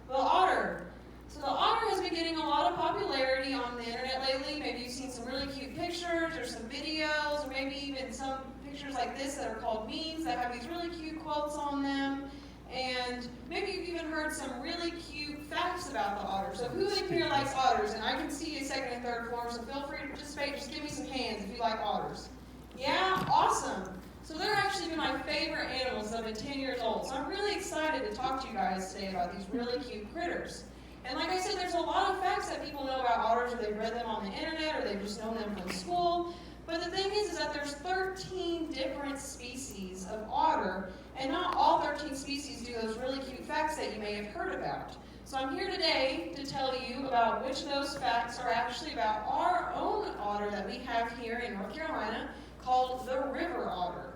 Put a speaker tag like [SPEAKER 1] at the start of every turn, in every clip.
[SPEAKER 1] The otter. So the otter has been getting a lot of popularity on the internet lately. Maybe you've seen some really cute pictures or some videos, or maybe even some pictures like this that are called memes that have these really cute quotes on them. And maybe you've even heard some really cute facts about the otter. So who in here likes otters? And I can see you second and third form, so feel free to participate. Just give me some hands if you like otters. Yeah? Awesome. So they're actually been my favorite animals since I've been 10 years old. So I'm really excited to talk to you guys today about these really cute critters. And like I said, there's a lot of facts that people know about otters, or they've read them on the internet, or they've just known them from school. But the thing is that there's 13 different species of otter, and not all 13 species do those really cute facts that you may have heard about. So I'm here today to tell you about which of those facts are actually about our own otter that we have here in North Carolina, called the river otter.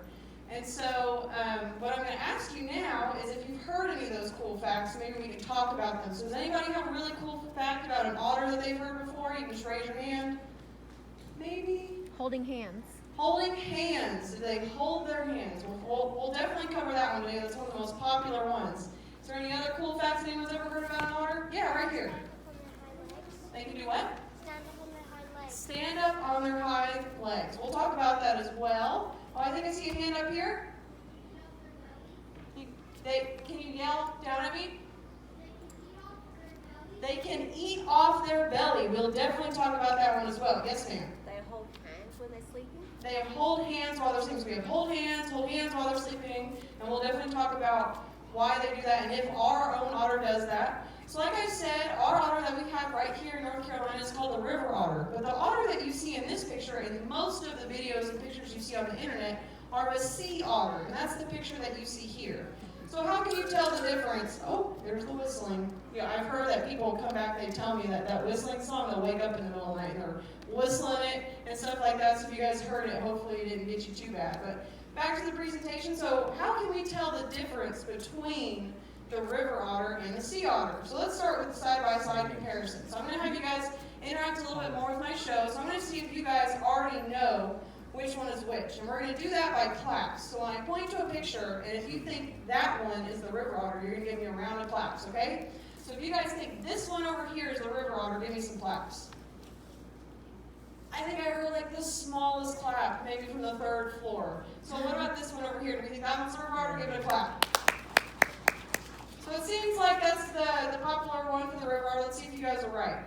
[SPEAKER 1] And so what I'm going to ask you now is if you've heard any of those cool facts, maybe we can talk about them. So does anybody have a really cool fact about an otter that they've heard before? You can just raise your hand. Maybe?
[SPEAKER 2] Holding hands.
[SPEAKER 1] Holding hands. Do they hold their hands? We'll definitely cover that one today. That's one of the most popular ones. Is there any other cool facts anyone's ever heard about an otter? Yeah, right here. They can do what? Stand up on their hind legs. We'll talk about that as well. Oh, I think I see a hand up here. Can you yell down at me? They can eat off their belly. We'll definitely talk about that one as well. Yes, ma'am.
[SPEAKER 2] They hold hands when they're sleeping?
[SPEAKER 1] They hold hands while they're sleeping. So we have hold hands while they're sleeping, and we'll definitely talk about why they do that and if our own otter does that. So like I said, our otter that we have right here in North Carolina is called the river otter. But the otter that you see in this picture and most of the videos and pictures you see on the internet are a sea otter. And that's the picture that you see here. So how can you tell the difference? Oh, there's the whistling. Yeah, I've heard that people come back, they tell me that whistling song, they'll wake up in the middle of the night and they're whistling it and stuff like that. So if you guys heard it, hopefully it didn't get you too bad. But back to the presentation. So how can we tell the difference between the river otter and the sea otter? So let's start with the side-by-side comparison. So I'm going to have you guys interact a little bit more with my show. So I'm going to see if you guys already know which one is which. And we're going to do that by claps. So when I point to a picture, and if you think that one is the river otter, you're going to give me a round of claps, okay? So if you guys think this one over here is the river otter, give me some claps. I think I heard like the smallest clap, maybe from the third floor. So what about this one over here? Do we think that one's the river otter? Give it a clap. So it seems like that's the popular one for the river otter. Let's see if you guys are right.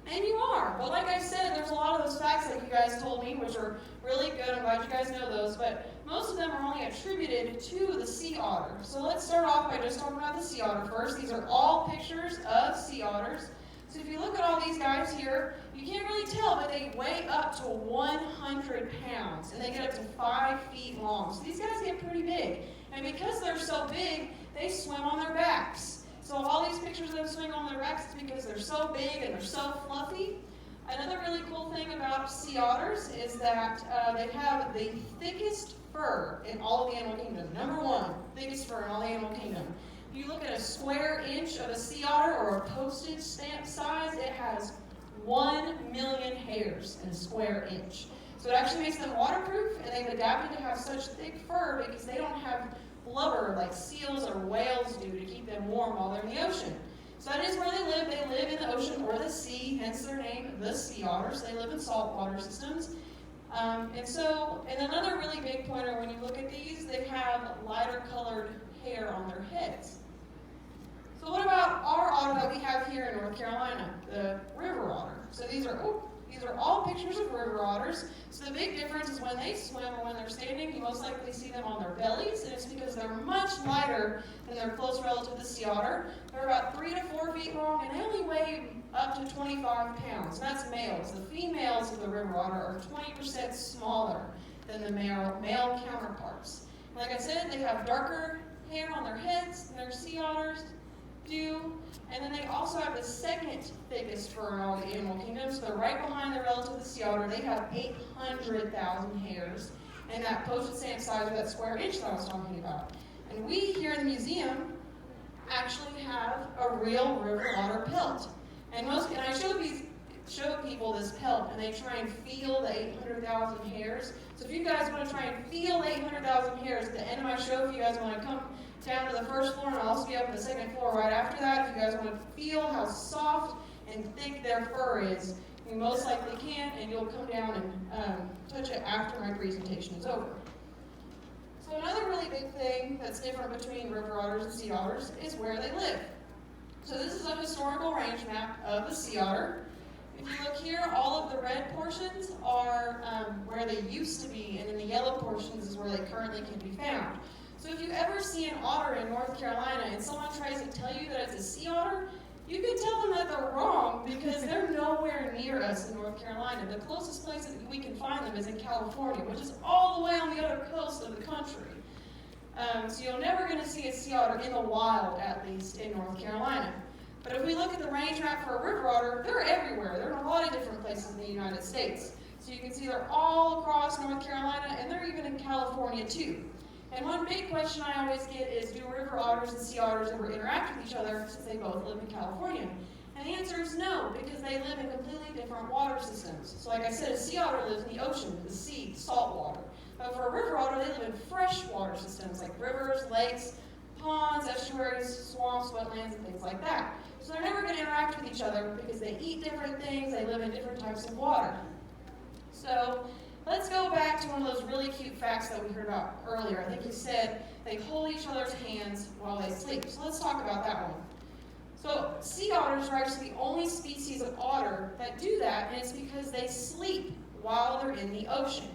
[SPEAKER 1] And you are. But like I said, there's a lot of those facts that you guys told me, which are really good. I'm glad you guys know those. But most of them are only attributed to the sea otter. So let's start off by just talking about the sea otter first. These are all pictures of sea otters. So if you look at all these guys here, you can't really tell, but they weigh up to 100 pounds. And they get up to 5 feet long. So these guys get pretty big. And because they're so big, they swim on their backs. So all these pictures of them swimming on their backs is because they're so big and they're so fluffy. Another really cool thing about sea otters is that they have the thickest fur in all of the animal kingdom. Number one, thickest fur in all the animal kingdom. If you look at a square inch of a sea otter or a postage stamp size, it has 1 million hairs in a square inch. So it actually makes them waterproof, and they've adapted to have such thick fur because they don't have blubber like seals or whales do to keep them warm while they're in the ocean. So that is where they live. They live in the ocean or the sea, hence their name, the sea otters. They live in saltwater systems. And another really big pointer when you look at these, they have lighter colored hair on their heads. So what about our otter that we have here in North Carolina, the river otter? So these are all pictures of river otters. So the big difference is when they swim or when they're standing, you most likely see them on their bellies, and it's because they're much lighter than their close relative, the sea otter. They're about 3 to 4 feet long, and they only weigh up to 25 pounds. And that's males. The females of the river otter are 20% smaller than the male counterparts. Like I said, they have darker hair on their heads than their sea otters do, and then they also have the second thickest fur in all the animal kingdoms. So they're right behind their relative, the sea otter. They have 800,000 hairs, and that postage stamp size of that square inch that I was talking about. And we here in the museum actually have a real river otter pelt. And I show people this pelt, and they try and feel the 800,000 hairs. So if you guys want to try and feel 800,000 hairs at the end of my show, if you guys want to come down to the first floor, and I'll also be up on the second floor right after that. If you guys want to feel how soft and thick their fur is, you most likely can, and you'll come down and touch it after my presentation is over. So another really big thing that's different between river otters and sea otters is where they live. So this is a historical range map of the sea otter. If you look here, all of the red portions are where they used to be, and then the yellow portions is where they currently can be found. So if you ever see an otter in North Carolina and someone tries to tell you that it's a sea otter, you can tell them that they're wrong because they're nowhere near us in North Carolina. The closest place that we can find them is in California, which is all the way on the other coast of the country. So you're never going to see a sea otter in the wild, at least, in North Carolina. But if we look at the range map for a river otter, they're everywhere. They're in a lot of different places in the United States. So you can see they're all across North Carolina, and they're even in California, too. And one big question I always get is, do river otters and sea otters ever interact with each other since they both live in California? And the answer is no, because they live in completely different water systems. So like I said, a sea otter lives in the ocean, the sea, salt water. But for a river otter, they live in fresh water systems like rivers, lakes, ponds, estuaries, swamps, wetlands, and things like that. So they're never going to interact with each other because they eat different things, they live in different types of water. So let's go back to one of those really cute facts that we heard about earlier. I think you said they hold each other's hands while they sleep. So let's talk about that one. So sea otters are actually the only species of otter that do that, and it's because they sleep while they're in the ocean.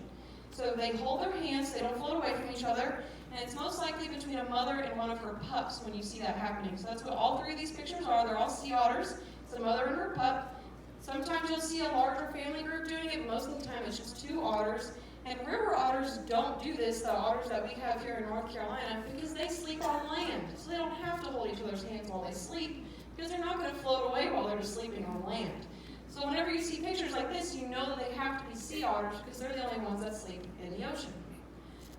[SPEAKER 1] So they hold their hands, they don't float away from each other, and it's most likely between a mother and one of her pups when you see that happening. So that's what all three of these pictures are. They're all sea otters. It's a mother and her pup. Sometimes you'll see a larger family group doing it, but most of the time it's just two otters. And river otters don't do this, the otters that we have here in North Carolina, because they sleep on land. So they don't have to hold each other's hands while they sleep, because they're not going to float away while they're just sleeping on land. So whenever you see pictures like this, you know that they have to be sea otters because they're the only ones that sleep in the ocean.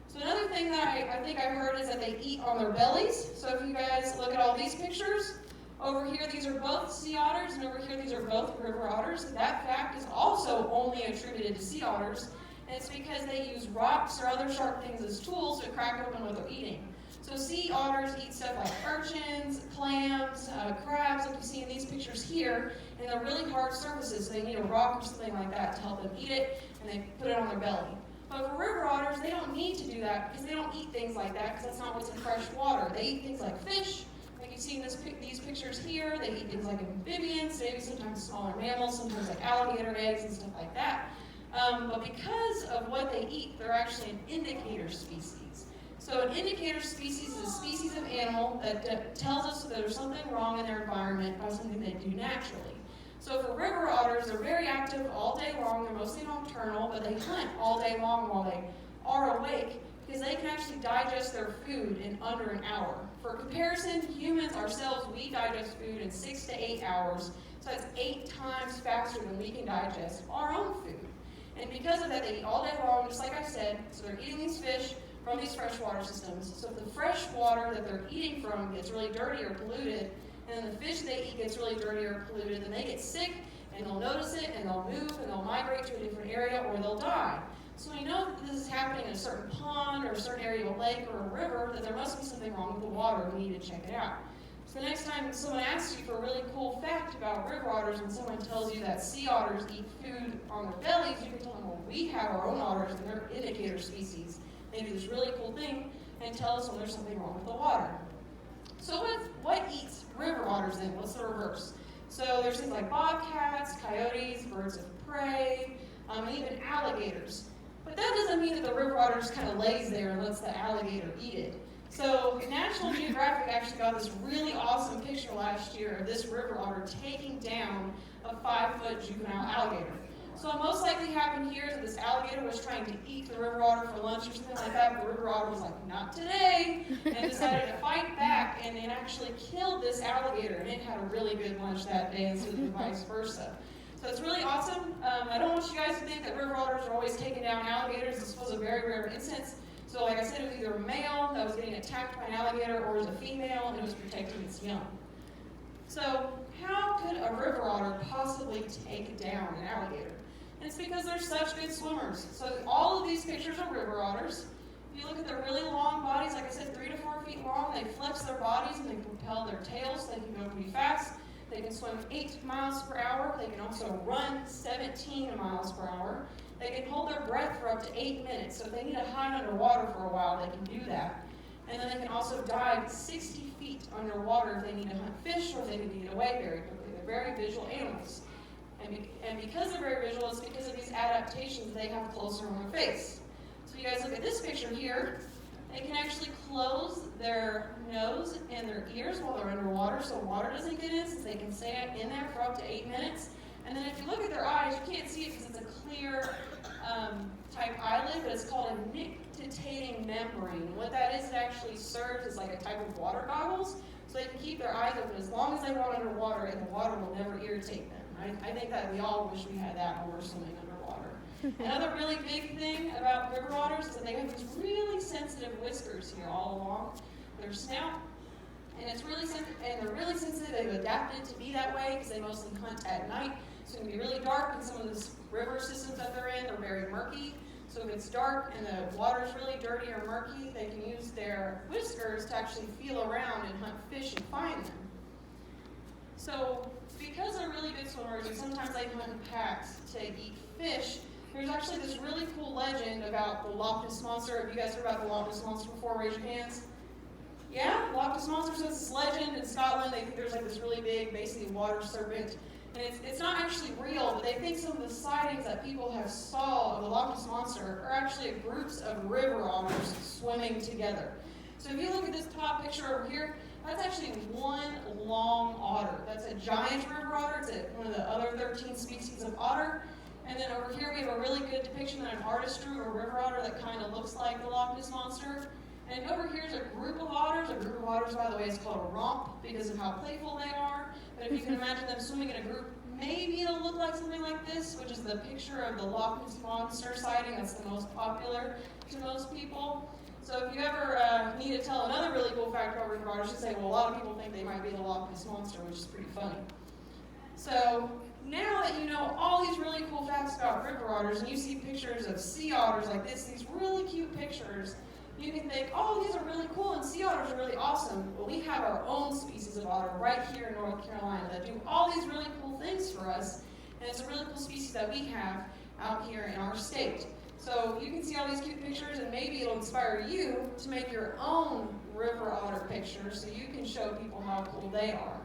[SPEAKER 1] So another thing that I think I heard is that they eat on their bellies. So if you guys look at all these pictures, over here these are both sea otters, and over here these are both river otters. That fact is also only attributed to sea otters, and it's because they use rocks or other sharp things as tools to crack open what they're eating. So sea otters eat stuff like urchins, clams, crabs, like you see in these pictures here, and they're really hard surfaces, so they need a rock or something like that to help them eat it, and they put it on their belly. But for river otters, they don't need to do that because they don't eat things like that because that's not what's in fresh water. They eat things like fish, like you see in these pictures here. They eat things like amphibians, maybe sometimes smaller mammals, sometimes like alligator eggs and stuff like that. But because of what they eat, they're actually an indicator species. So an indicator species is a species of animal that tells us that there's something wrong in their environment by something they do naturally. So for river otters, they're very active all day long. They're mostly nocturnal, but they hunt all day long while they are awake because they can actually digest their food in under an hour. For comparison, humans ourselves, we digest food in 6 to 8 hours. So that's 8 times faster than we can digest our own food. And because of that, they eat all day long, just like I said. So they're eating these fish from these freshwater systems. So if the fresh water that they're eating from gets really dirty or polluted, and then the fish they eat gets really dirty or polluted, then they get sick, and they'll notice it, and they'll move, and they'll migrate to a different area, or they'll die. So we know that this is happening in a certain pond, or a certain area of a lake, or a river, that there must be something wrong with the water, and we need to check it out. So the next time someone asks you for a really cool fact about river otters, and someone tells you that sea otters eat food on their bellies, you can tell them, well, we have our own otters, and they're indicator species. They do this really cool thing, and tell us when there's something wrong with the water. So what eats river otters then? What's the reverse? So there's things like bobcats, coyotes, birds of prey, and even alligators. But that doesn't mean that the river otter just kind of lays there and lets the alligator eat it. So National Geographic actually got this really awesome picture last year of this river otter taking down a 5-foot juvenile alligator. So what most likely happened here is that this alligator was trying to eat the river otter for lunch or something like that, but the river otter was like, not today, and decided to fight back, and it actually killed this alligator, and it had a really good lunch that day instead of vice versa. So it's really awesome. I don't want you guys to think that river otters are always taking down alligators. This was a very rare instance. So like I said, it was either a male that was getting attacked by an alligator, or it was a female, and it was protecting its young. So how could a river otter possibly take down an alligator? And it's because they're such good swimmers. So all of these pictures are river otters. If If you look at their really long bodies, like I said, 3 to 4 feet long, they flex their bodies and they propel their tails. They can go pretty fast. They can swim 8 miles per hour. They can also run 17 miles per hour. They can hold their breath for up to 8 minutes. So if they need to hide underwater for a while, they can do that. And then they can also dive 60 feet underwater if they need to hunt fish or if they need to get away very quickly. They're very visual animals. And because they're very visual, it's because of these adaptations they have closer on their face. So you guys look at this picture here. They can actually close their nose and their ears while they're underwater so water doesn't get in, since they can stay in there for up to 8 minutes. And then if you look at their eyes, you can't see it because it's a clear type eyelid, but it's called a nictitating membrane. What that is, it actually serves as like a type of water goggles, so they can keep their eyes open as long as they want underwater, and the water will never irritate them. I think that we all wish we had that when we're swimming underwater. Another really big thing about river otters is that they have these really sensitive whiskers here all along their snout. And they're really sensitive. They've adapted to be that way because they mostly hunt at night. So it can be really dark, and some of these river systems that they're in are very murky. So if it's dark and the water's really dirty or murky, they can use their whiskers to actually feel around and hunt fish and find them. So because they're really good swimmers, and sometimes they hunt in packs to eat fish, there's actually this really cool legend about the Loch Ness Monster. Have you guys heard about the Loch Ness Monster before? Raise your hands. Yeah, Loch Ness Monster, so it's this legend in Scotland. They think there's like this really big, basically water serpent. And it's not actually real, but they think some of the sightings that people have saw of the Loch Ness Monster are actually groups of river otters swimming together. So if you look at this top picture over here, that's actually one long otter. That's a giant river otter. It's one of the other 13 species of otter. And then over here we have a really good depiction of an artist drew a river otter that kind of looks like the Loch Ness Monster. And over here is a group of otters. A group of otters, by the way, is called a romp because of how playful they are. But if you can imagine them swimming in a group, maybe it'll look like something like this, which is the picture of the Loch Ness Monster sighting that's the most popular to most people. So if you ever need to tell another really cool fact about river otters, you should say, well, a lot of people think they might be the Loch Ness Monster, which is pretty funny. So now that you know all these really cool facts about river otters, and you see pictures of sea otters like this, these really cute pictures, you can think, oh, these are really cool, and sea otters are really awesome. Well, we have our own species of otter right here in North Carolina that do all these really cool things for us, and it's a really cool species that we have out here in our state. So you can see all these cute pictures, and maybe it'll inspire you to make your own river otter pictures so you can show people how cool they are.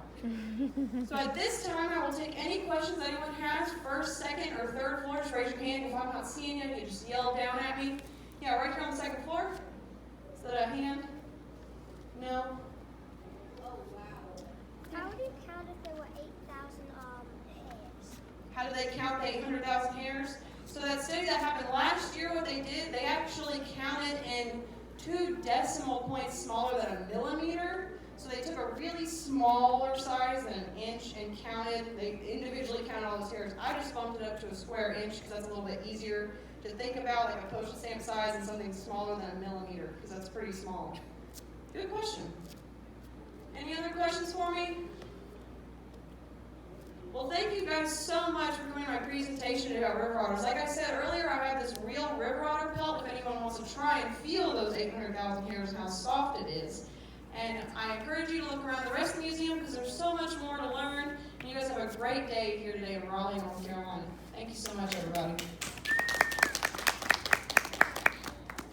[SPEAKER 1] So at this time, I will take any questions anyone has, first, second, or third floor. Just raise your hand. If I'm not seeing you, you just yell down at me. Yeah, right here on the second floor. Is that a hand? No?
[SPEAKER 3] Oh, wow.
[SPEAKER 2] How would you count if there were 8,000 hairs?
[SPEAKER 1] How do they count the 800,000 hairs? So that study that happened last year, what they did, they actually counted in 2 decimal points smaller than a millimeter. So they took a really smaller size than an inch and counted. They individually counted all those hairs. I just bumped it up to a square inch because that's a little bit easier to think about, like a postage stamp size and something smaller than a millimeter, because that's pretty small. Good question. Any other questions for me? Well, thank you guys so much for doing my presentation about river otters. Like I said earlier, I have this real river otter pelt if anyone wants to try and feel those 800,000 hairs and how soft it is. And I encourage you to look around the rest of the museum because there's so much more to learn. And you guys have a great day here today in Raleigh, North Carolina. Thank you so much, everybody.